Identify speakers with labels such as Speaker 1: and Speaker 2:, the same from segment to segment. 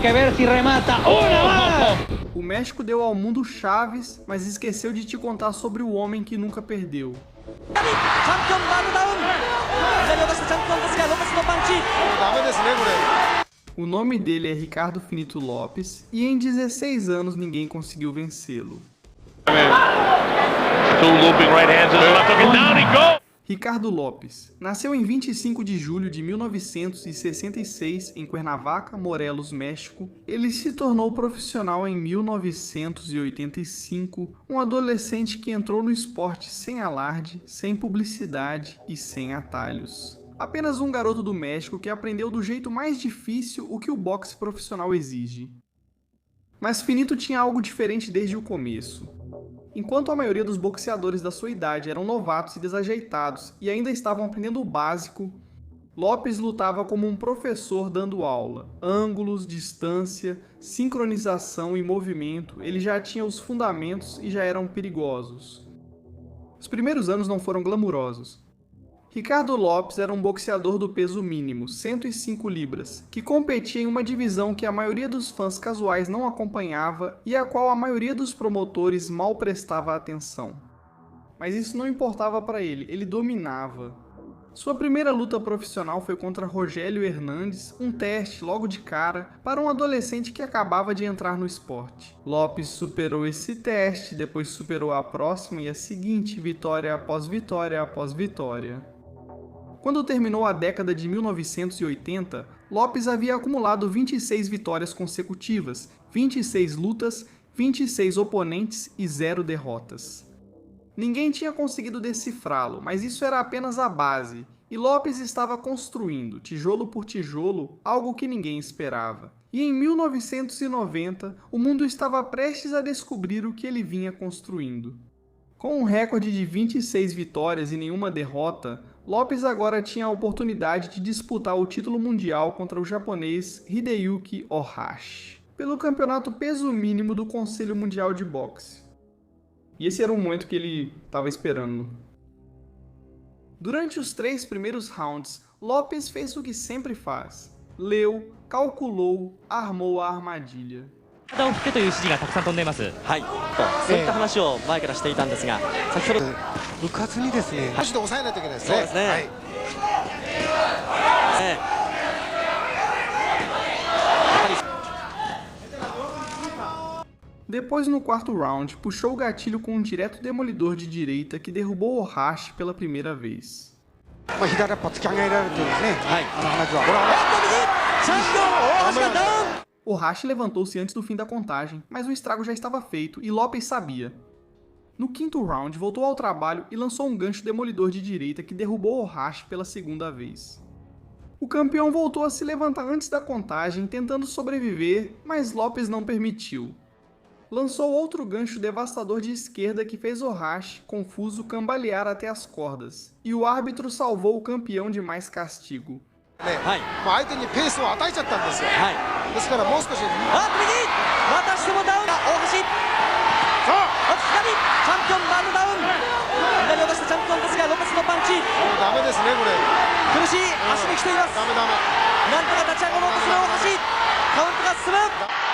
Speaker 1: que ver si remata una más.
Speaker 2: O México deu ao mundo chaves, mas esqueceu de te contar sobre o homem que nunca perdeu. O nome dele é Ricardo Finito Lopes e em 16 anos ninguém conseguiu vencê-lo. Ricardo Lopes nasceu em 25 de julho de 1966 em Cuernavaca, Morelos, México. Ele se tornou profissional em 1985, um adolescente que entrou no esporte sem alarde, sem publicidade e sem atalhos. Apenas um garoto do México que aprendeu do jeito mais difícil o que o boxe profissional exige. Mas Finito tinha algo diferente desde o começo. Enquanto a maioria dos boxeadores da sua idade eram novatos e desajeitados e ainda estavam aprendendo o básico, Lopes lutava como um professor dando aula. Ângulos, distância, sincronização e movimento, ele já tinha os fundamentos e já eram perigosos. Os primeiros anos não foram glamurosos. Ricardo Lopes era um boxeador do peso mínimo, 105 libras, que competia em uma divisão que a maioria dos fãs casuais não acompanhava e a qual a maioria dos promotores mal prestava atenção. Mas isso não importava para ele dominava. Sua primeira luta profissional foi contra Rogério Hernandes, um teste logo de cara para um adolescente que acabava de entrar no esporte. Lopes superou esse teste, depois superou a próxima e a seguinte, vitória após vitória após vitória. Quando terminou a década de 1980, Lopes havia acumulado 26 vitórias consecutivas, 26 lutas, 26 oponentes e 0 derrotas. Ninguém tinha conseguido decifrá-lo, mas isso era apenas a base, e Lopes estava construindo, tijolo por tijolo, algo que ninguém esperava. E em 1990, o mundo estava prestes a descobrir o que ele vinha construindo. Com um recorde de 26 vitórias e nenhuma derrota, Lopes agora tinha a oportunidade de disputar o título mundial contra o japonês Hideyuki Ohashi, pelo campeonato peso mínimo do Conselho Mundial de Boxe. E esse era o momento que ele estava esperando. Durante os 3 primeiros rounds, Lopes fez o que sempre faz. Leu, calculou, armou a armadilha.
Speaker 3: 体を振ってという指示がたくさん飛んでいます。はい。そういった話を前からしていたんですが、先ほど
Speaker 4: 部活にですね、足で抑えないといけないですね。
Speaker 3: そうですね。はい。
Speaker 2: Depois, no quarto round, puxou o gatilho com um direto demolidor de direita que derrubou Ohashi pela primeira vez.
Speaker 4: 左っぽ突き上げられてですね。はい。話は。
Speaker 2: Ohashi levantou-se antes do fim da contagem, mas o estrago já estava feito e Lopes sabia. No quinto round, voltou ao trabalho e lançou um gancho demolidor de direita que derrubou Ohashi pela segunda vez. O campeão voltou a se levantar antes da contagem, tentando sobreviver, mas Lopes não permitiu. Lançou outro gancho devastador de esquerda que fez Ohashi, confuso, cambalear até as cordas, e o árbitro salvou o campeão de mais castigo.
Speaker 4: 相手にペースを与えちゃったんですよ。ですからもう少し。ま
Speaker 3: たしてもダウン。大橋。左チャンピオンバンドダウン。左を出したチャンピオンですがロペスのパンチ。
Speaker 4: ダメですねこれ。
Speaker 3: 苦しい足に来ています。なんとか立ち上がろうとする大橋。カウントが進む。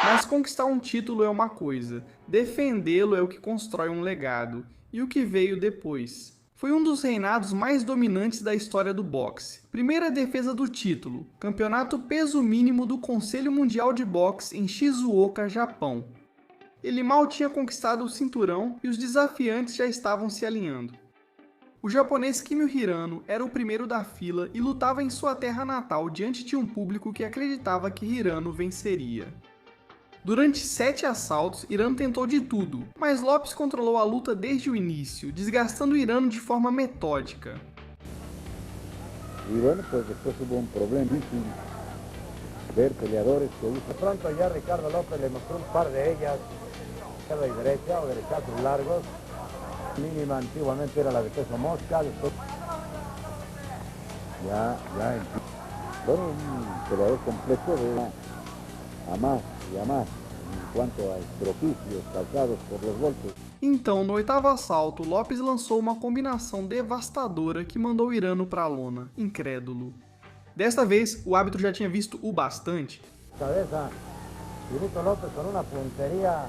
Speaker 2: Mas conquistar um título é uma coisa, defendê-lo é o que constrói um legado. E o que veio depois? Foi um dos reinados mais dominantes da história do boxe. Primeira defesa do título, campeonato peso mínimo do Conselho Mundial de Boxe em Shizuoka, Japão. Ele mal tinha conquistado o cinturão e os desafiantes já estavam se alinhando. O japonês Kimio Hirano era o primeiro da fila e lutava em sua terra natal diante de um público que acreditava que Hirano venceria. Durante 7 assaltos, Hirano tentou de tudo, mas Lopes controlou a luta desde o início, desgastando Hirano de forma metódica.
Speaker 5: Y bueno, pues después hubo un problema difícil ver peleadores que usan. Pronto ya Ricardo López le mostró un par de ellas, izquierda y derecha o derechazos largos. Mínima antiguamente era la de peso mosca, después ya bueno, un peleador completo de a más y a más en cuanto a estroficios causados por los golpes.
Speaker 2: Então, no oitavo assalto, Lopes lançou uma combinação devastadora que mandou Hirano para a lona, incrédulo. Desta vez, o árbitro já tinha visto o bastante.
Speaker 5: Cabeza Chinito López con una puntería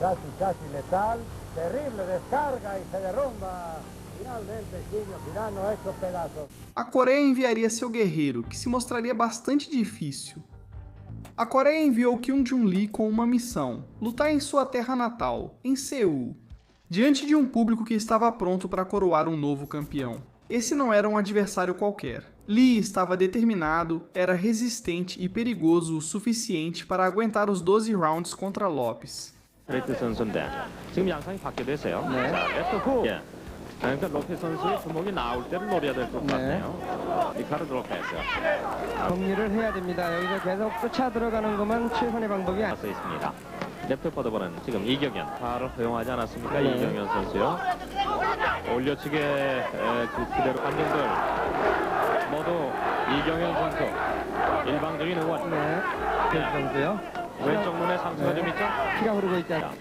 Speaker 5: casi letal, terrible descarga y se derrumba. Finalmente, Quinho Pirano hecho pedazos.
Speaker 2: A Coreia enviaria seu guerreiro, que se mostraria bastante difícil. A Coreia enviou Kyung Joon Lee com uma missão: lutar em sua terra natal, em Seul, diante de um público que estava pronto para coroar um novo campeão. Esse não era um adversário qualquer. Lee estava determinado, era resistente e perigoso o suficiente para aguentar os 12 rounds contra Lopes.
Speaker 1: 레드 선수인데 지금 양상이 바뀌게 됐어요. 네. 자, 레프트 후. 예. 그러니까 로페스 선수의 주먹이 나올 때를 노려야 될 것 같네요. 리카르도 로페스.
Speaker 3: 정리를 해야 됩니다. 여기서 계속 쫓아 들어가는 것만 최선의 방법이
Speaker 1: 서 있습니다. 레프트 퍼더버는 지금 이경현 발을 허용하지 않았습니까? 이경현 선수요. 올려치게 그대로 관중들 모두 이경현 선수 일방적인 응원.
Speaker 3: 네. 선수요.
Speaker 1: 왼쪽 눈에 상처가 좀 있죠?
Speaker 3: 피가 흐르고 있다.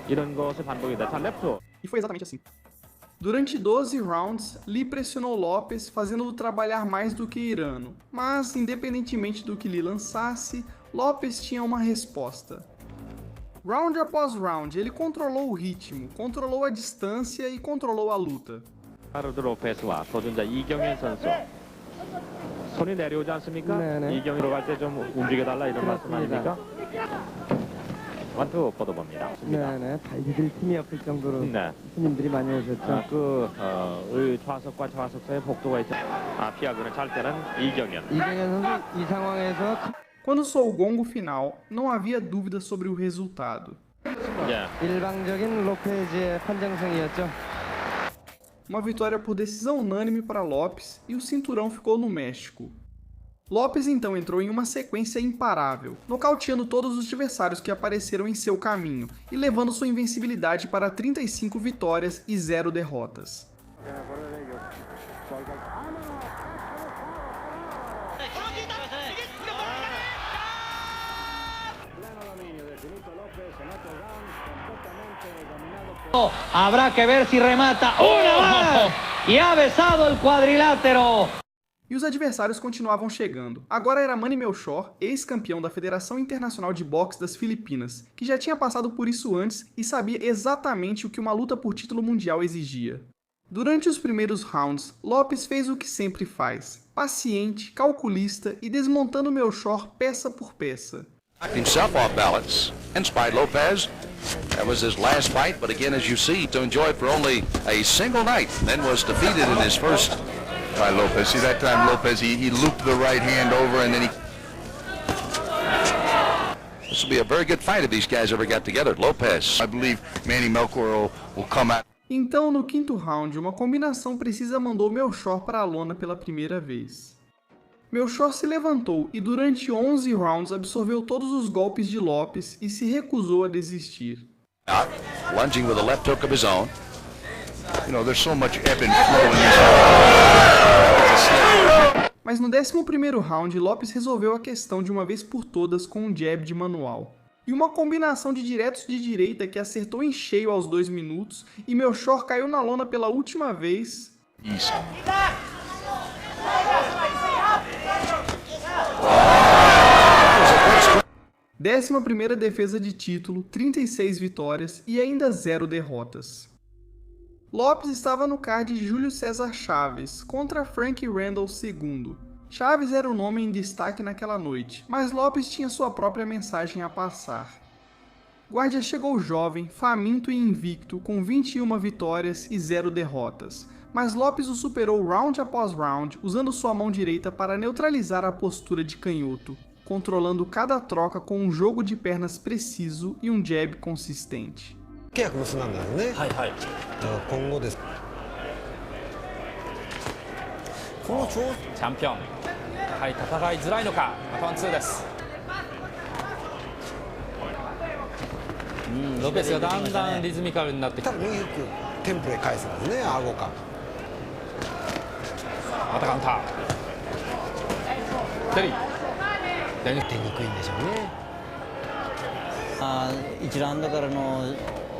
Speaker 1: 이런 것의 반복이다. 자, 레프트.
Speaker 2: E foi exatamente assim. Durante 12 rounds, Lee pressionou Lopes, fazendo-o trabalhar mais do que Irano. Mas, independentemente do que Lee lançasse, Lopes tinha uma resposta. Round após round, ele controlou o ritmo, controlou a distância e controlou a luta.
Speaker 1: 리카르도 로페스와 도전자 이경현 선수. 손이 내려오지 않습니까?
Speaker 3: 네네.
Speaker 1: 이경현으로 갈 때 좀 움직여달라 이런 말씀 아닙니까? 완투 뻗어봅니다.
Speaker 3: 네네. 발디딜 팀이 없을 정도로
Speaker 1: 네.
Speaker 3: 손님들이 많이 오셨죠.
Speaker 1: 좌석과 좌석 사이에 복도가 있죠. 피하고는 잘 때는 이경현.
Speaker 3: 이경현 선수 이 상황에서
Speaker 2: Quando soou o gongo final, não havia dúvida sobre o resultado.
Speaker 1: 예.
Speaker 3: 일방적인 로페즈의 판정승이었죠.
Speaker 2: Uma vitória por decisão unânime para Lopes e o cinturão ficou no México. Lopes então entrou em uma sequência imparável, nocauteando todos os adversários que apareceram em seu caminho e levando sua invencibilidade para 35 vitórias e 0 derrotas.
Speaker 6: Habrá que ver si remata una más y ha besado el cuadrilátero.
Speaker 2: E os adversários continuavam chegando. Agora era Manny Melchor, ex-campeão da Federação Internacional de Boxe das Filipinas, que já tinha passado por isso antes e sabia exatamente o que uma luta por título mundial exigia. Durante os primeiros rounds, Lopes fez o que sempre faz, paciente, calculista e desmontando Melchor peça por peça.
Speaker 7: Knocked himself off balance. Hence by Lopez. That was his last fight, but again, as you see, to enjoy for only a single night, then was defeated in his first.
Speaker 8: By Lopez. See, that time Lopez, he looped the right hand over and then he...
Speaker 7: This will be a very good fight if these guys ever got together. Lopez.
Speaker 8: I believe Manny Melchor will come out.
Speaker 2: Então, no quinto round, uma combinação precisa mandou Melchor para a lona pela primeira vez. Melchor se levantou e durante 11 rounds absorveu todos os golpes de Lopes e se recusou a desistir.
Speaker 7: Lunging with a left hook of his own.
Speaker 8: You know, there's so much ebb and flow in this.
Speaker 2: Mas no 11º round, Lopes resolveu a questão de uma vez por todas com um jab de manual. E uma combinação de diretos de direita que acertou em cheio aos 2 minutos e Melchor caiu na lona pela última vez.
Speaker 8: East.
Speaker 2: 11ª defesa de título, 36 vitórias e ainda 0 derrotas. Lopes estava no card de Júlio César Chaves contra Frank Randall II. Chaves era o nome em destaque naquela noite, mas Lopes tinha sua própria mensagem a passar. Guardia chegou jovem, faminto e invicto, com 21 vitórias e 0 derrotas, mas Lopes o superou round após round, usando sua mão direita para neutralizar a postura de canhoto, controlando cada troca com um jogo de pernas preciso e um jab consistente.
Speaker 4: 契約結んだんだよね。はいはい。今後です。この
Speaker 9: チャンピオン、やはり戦いづらいのか、またワンツーです。ロペスがだんだんリズミカルになってきて、
Speaker 4: 右フックテンプレ返すんですね、顎か。
Speaker 9: またカウンター。テリー。
Speaker 4: 出にくいんでしょうね。
Speaker 6: 1ラウンドからの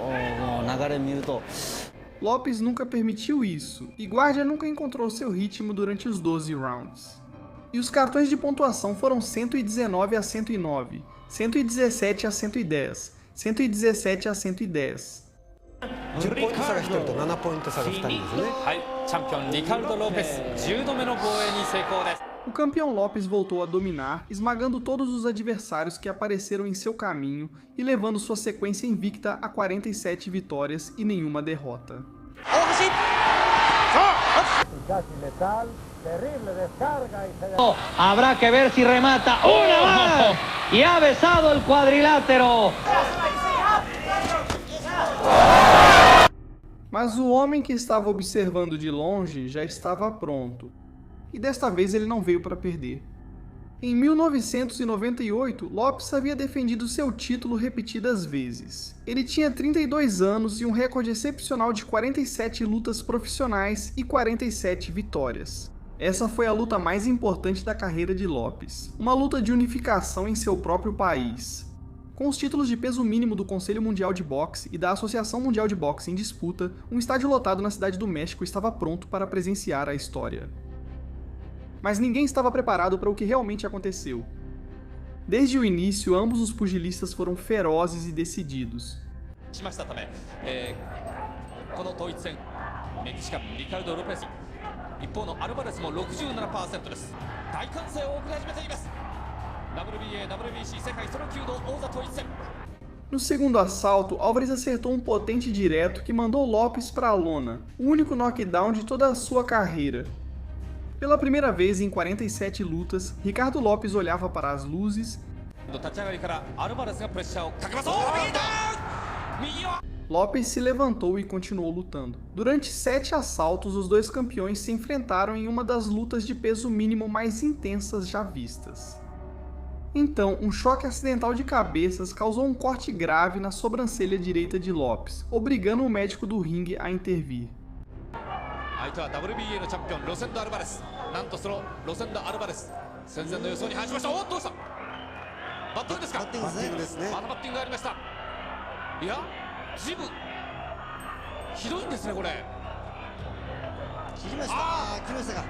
Speaker 6: 流れ見ると
Speaker 2: Lopes nunca permitiu isso, e Guardia nunca encontrou seu ritmo durante os 12 rounds. E os cartões de pontuação foram 119 a 109, 117 a 110, 117 a 110.
Speaker 4: 10ポイント差が1人と7ポイント差が2人ですね。
Speaker 9: はい、チャンピオンリカルド・ロペス10度目の防衛に成功です。
Speaker 2: O campeão Lopes voltou a dominar, esmagando todos os adversários que apareceram em seu caminho e levando sua sequência invicta a 47 vitórias e nenhuma derrota.
Speaker 6: Habrá que ver si remata una más y ha besado el cuadrilátero.
Speaker 2: Mas o homem que estava observando de longe já estava pronto. E desta vez ele não veio para perder. Em 1998, Lopes havia defendido seu título repetidas vezes. Ele tinha 32 anos e um recorde excepcional de 47 lutas profissionais e 47 vitórias. Essa foi a luta mais importante da carreira de Lopes, uma luta de unificação em seu próprio país. Com os títulos de peso mínimo do Conselho Mundial de Boxe e da Associação Mundial de Boxe em disputa, um estádio lotado na cidade do México estava pronto para presenciar a história. Mas ninguém estava preparado para o que realmente aconteceu. Desde o início, ambos os pugilistas foram ferozes e decididos. No segundo assalto, Álvares acertou um potente direto que mandou Lopes para a lona, o único knockdown de toda a sua carreira. Pela primeira vez em 47 lutas, Ricardo Lopes olhava para as luzes. Lopes se levantou e continuou lutando. Durante 7 assaltos, os dois campeões se enfrentaram em uma das lutas de peso mínimo mais intensas já vistas. Então, um choque acidental de cabeças causou um corte grave na sobrancelha direita de Lopes, obrigando o médico do ringue a intervir.
Speaker 9: 相手は WBA のチャンピオンロセンド・アルバレス。なんとそのロセンド・アルバレス戦前の予想に反しました。おっどうした。バッティングですか。バッティングですね。またバッティングがありました。いや、ジブひどいんですねこれ。切りました。切りましたか。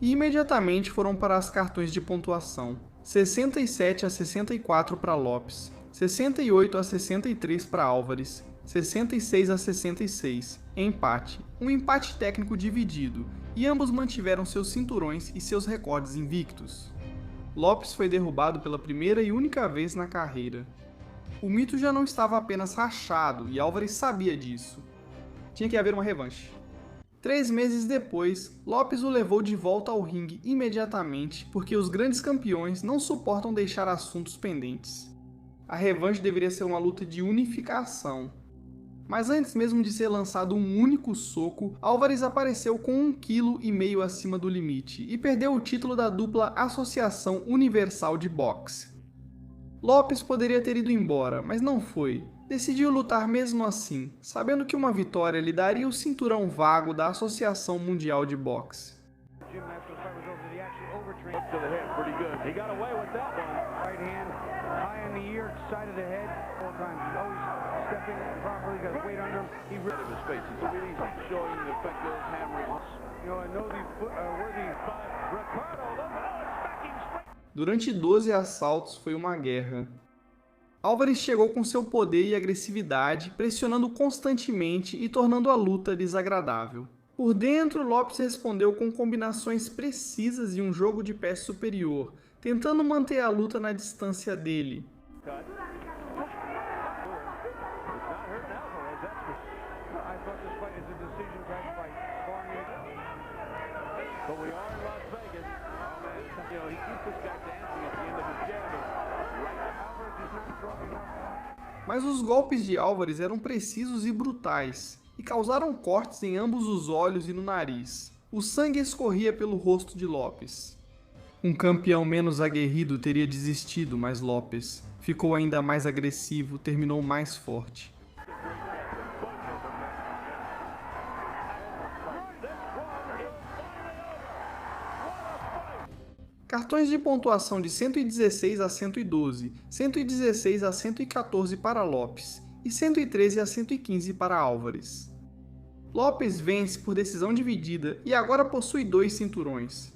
Speaker 2: E imediatamente foram para as cartões de pontuação. 67 a 64 para Lopes, 68 a 63 para Álvares, 66 a 66, empate, um empate técnico dividido, e ambos mantiveram seus cinturões e seus recordes invictos. Lopes foi derrubado pela primeira e única vez na carreira. O mito já não estava apenas rachado, e Álvares sabia disso. Tinha que haver uma revanche. 3 meses depois, Lopes o levou de volta ao ringue imediatamente, porque os grandes campeões não suportam deixar assuntos pendentes. A revanche deveria ser uma luta de unificação. Mas antes mesmo de ser lançado um único soco, Álvares apareceu com 1,5 kg acima do limite e perdeu o título da dupla Associação Universal de Boxe. Lopes poderia ter ido embora, mas não foi. Decidiu lutar mesmo assim, sabendo que uma vitória lhe daria o cinturão vago da Associação Mundial de Boxe. Durante 12 assaltos foi uma guerra. Álvares chegou com seu poder e agressividade, pressionando constantemente e tornando a luta desagradável. Por dentro, Lopes respondeu com combinações precisas e um jogo de pé superior, tentando manter a luta na distância dele. Mas os golpes de Álvares eram precisos e brutais, e causaram cortes em ambos os olhos e no nariz. O sangue escorria pelo rosto de Lopes. Um campeão menos aguerrido teria desistido, mas Lopes ficou ainda mais agressivo, terminou mais forte. Cartões de pontuação de 116 a 112, 116 a 114 para Lopes e 113 a 115 para Álvares. Lopes vence por decisão dividida e agora possui 2 cinturões.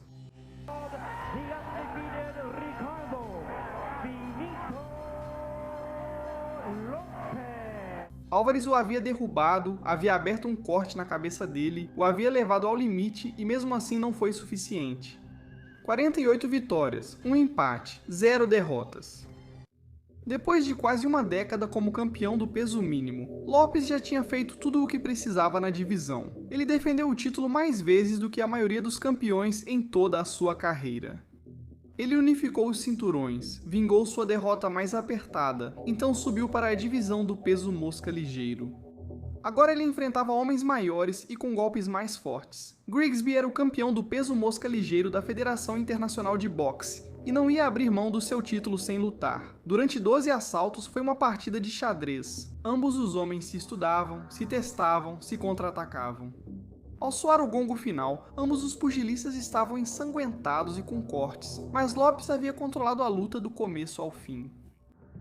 Speaker 2: Álvares o havia derrubado, havia aberto um corte na cabeça dele, o havia levado ao limite e mesmo assim não foi suficiente. 48 vitórias, 1 empate, 0 derrotas. Depois de quase uma década como campeão do peso mínimo, Lopes já tinha feito tudo o que precisava na divisão. Ele defendeu o título mais vezes do que a maioria dos campeões em toda a sua carreira. Ele unificou os cinturões, vingou sua derrota mais apertada, então subiu para a divisão do peso mosca ligeiro. Agora ele enfrentava homens maiores e com golpes mais fortes. Grigsby era o campeão do peso mosca ligeiro da Federação Internacional de Boxe, e não ia abrir mão do seu título sem lutar. Durante 12 assaltos foi uma partida de xadrez. Ambos os homens se estudavam, se testavam, se contra-atacavam. Ao soar o gongo final, ambos os pugilistas estavam ensanguentados e com cortes, mas Lopes havia controlado a luta do começo ao fim.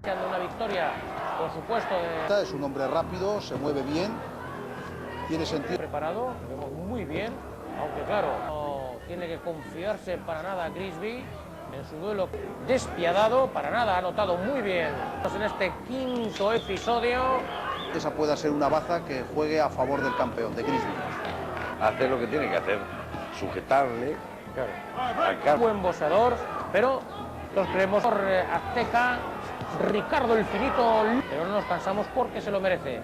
Speaker 6: Una victoria, por supuesto,
Speaker 4: Es un hombre rápido, se mueve bien, tiene sentido.
Speaker 6: preparado, lo vemos muy bien, aunque claro, no tiene que confiarse para nada Grigsby en su duelo despiadado, para nada, ha notado muy bien. En este quinto episodio.
Speaker 5: Esa pueda ser una baza que juegue a favor del campeón, de Grigsby.
Speaker 10: Hacer lo que tiene que hacer, sujetarle.
Speaker 6: Claro. Buen boxeador, pero los creemos por azteca, Ricardo el Finito, pero no nos cansamos porque se lo merece.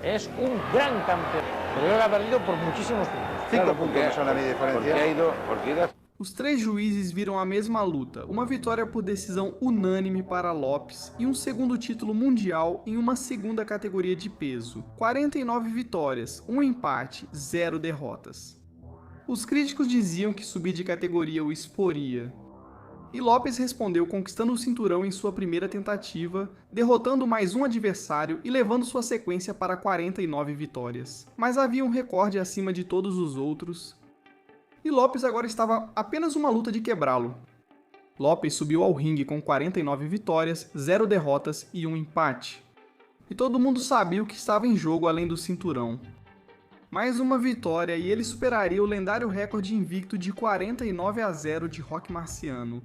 Speaker 6: Es un gran campeón, pero creo que ha perdido por muchísimos puntos.
Speaker 5: 5 puntos no son la media diferencia.
Speaker 2: Os 3 juízes viram a mesma luta, uma vitória por decisão unânime para Lopes e um segundo título mundial em uma segunda categoria de peso. 49 vitórias, 1 empate, 0 derrotas. Os críticos diziam que subir de categoria o exporia. E Lopes respondeu conquistando o cinturão em sua primeira tentativa, derrotando mais um adversário e levando sua sequência para 49 vitórias. Mas havia um recorde acima de todos os outros, e Lopes agora estava apenas uma luta de quebrá-lo. Lopes subiu ao ringue com 49 vitórias, 0 derrotas e 1 empate. E todo mundo sabia o que estava em jogo além do cinturão. Mais uma vitória e ele superaria o lendário recorde invicto de 49-0 de Roque Marciano.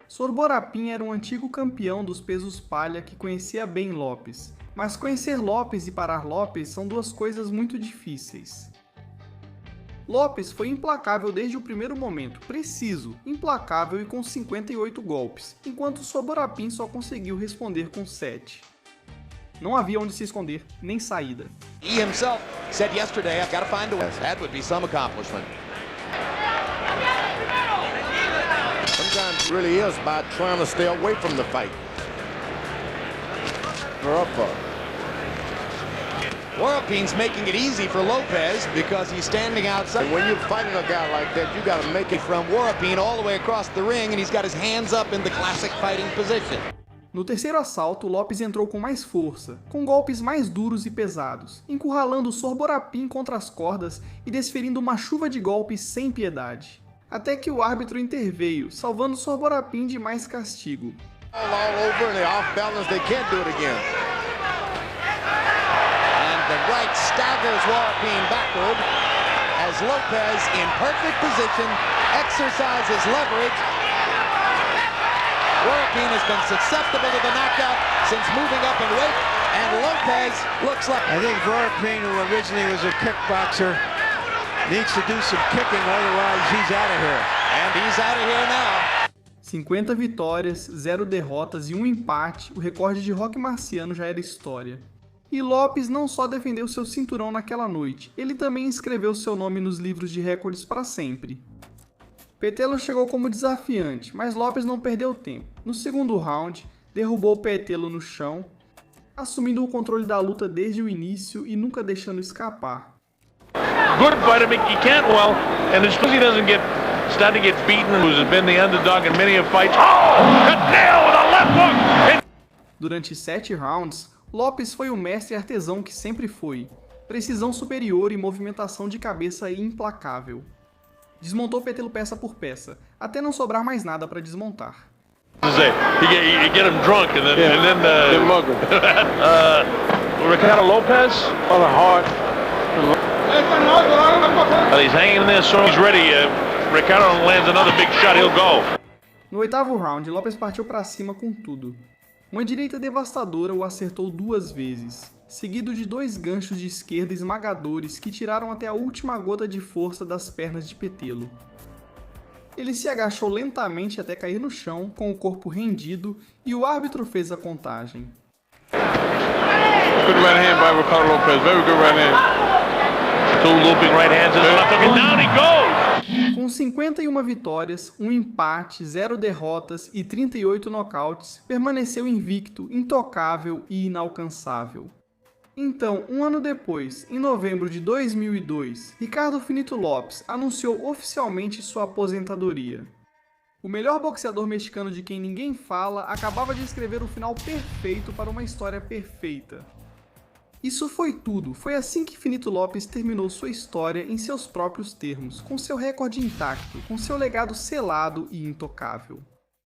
Speaker 2: Sorborapin era um antigo campeão dos pesos palha que conhecia bem Lopes, mas conhecer Lopes e parar Lopes são duas coisas muito difíceis. Lopes foi implacável desde o primeiro momento, preciso, implacável e com 58 golpes, enquanto Sorborapin só conseguiu responder com 7. Não havia onde se esconder, nem saída.
Speaker 9: He himself said yesterday, I've got to find a way. That would be some accomplishment.
Speaker 10: Sometimes it really is about trying to stay away from the fight.
Speaker 9: Warapin's making it easy for Lopez because he's standing outside.
Speaker 10: And when you're fighting a guy like that, you got to make it
Speaker 9: From Warapin all the way across the ring, and he's got his hands up in the classic fighting position.
Speaker 2: No terceiro assalto, Lopes entrou com mais força, com golpes mais duros e pesados, encurralando Sorborapin contra as cordas e desferindo uma chuva de golpes sem piedade. Até que o árbitro interveio, salvando Sorborapin de mais castigo.
Speaker 10: all over and they're off balance. They can't do it again.
Speaker 9: And the right staggers Warapin backward as Lopez in perfect position exercises leverage. Warapin has been susceptible to the knockout since moving up in weight, and Lopez looks like...
Speaker 5: I think Warapin, who originally was a kickboxer, needs to do some kicking, otherwise he's out of here.
Speaker 9: And he's out of here now.
Speaker 2: 50 vitórias, 0 derrotas e 1 empate, o recorde de Roque Marciano já era história. E Lopes não só defendeu seu cinturão naquela noite, ele também escreveu seu nome nos livros de recordes para sempre. Petelo chegou como desafiante, mas Lopes não perdeu tempo. No segundo round, derrubou Petelo no chão, assumindo o controle da luta desde o início e nunca deixando escapar.
Speaker 11: Good fighter, Mickey Cantwell, and as soon as he doesn't get starting to get beaten, who's been the underdog in many a fight. Oh, nail with a left hook.
Speaker 2: Durante 7 rounds, Lopes foi o mestre artesão que sempre foi. Precisão superior e movimentação de cabeça implacável. Desmontou Petelo peça por peça, até não sobrar mais nada para desmontar.
Speaker 11: You get him drunk and then Ricardo Lopez on the heart. Well, he's hanging in there, so he's ready. Ricardo lands another big shot, he'll go.
Speaker 2: No 8º round, Lopes partiu para cima com tudo. Uma direita devastadora o acertou 2 vezes. seguido de 2 ganchos de esquerda esmagadores que tiraram até a última gota de força das pernas de Petelo. Ele se agachou lentamente até cair no chão, com o corpo rendido, e o árbitro fez a contagem.
Speaker 11: Good right hand by Ricardo Lopez. Very good right hand. 2 looping right hands in the left hook, and down he goes!
Speaker 2: Com 51 vitórias, 1 empate, 0 derrotas e 38 nocautes, permaneceu invicto, intocável e inalcançável. Então, um ano depois, em novembro de 2002, Ricardo Finito Lopes anunciou oficialmente sua aposentadoria. O melhor boxeador mexicano de quem ninguém fala acabava de escrever o final perfeito para uma história perfeita. Isso foi tudo, foi assim que Finito Lopes terminou sua história em seus próprios termos, com seu recorde intacto, com seu legado selado e intocável.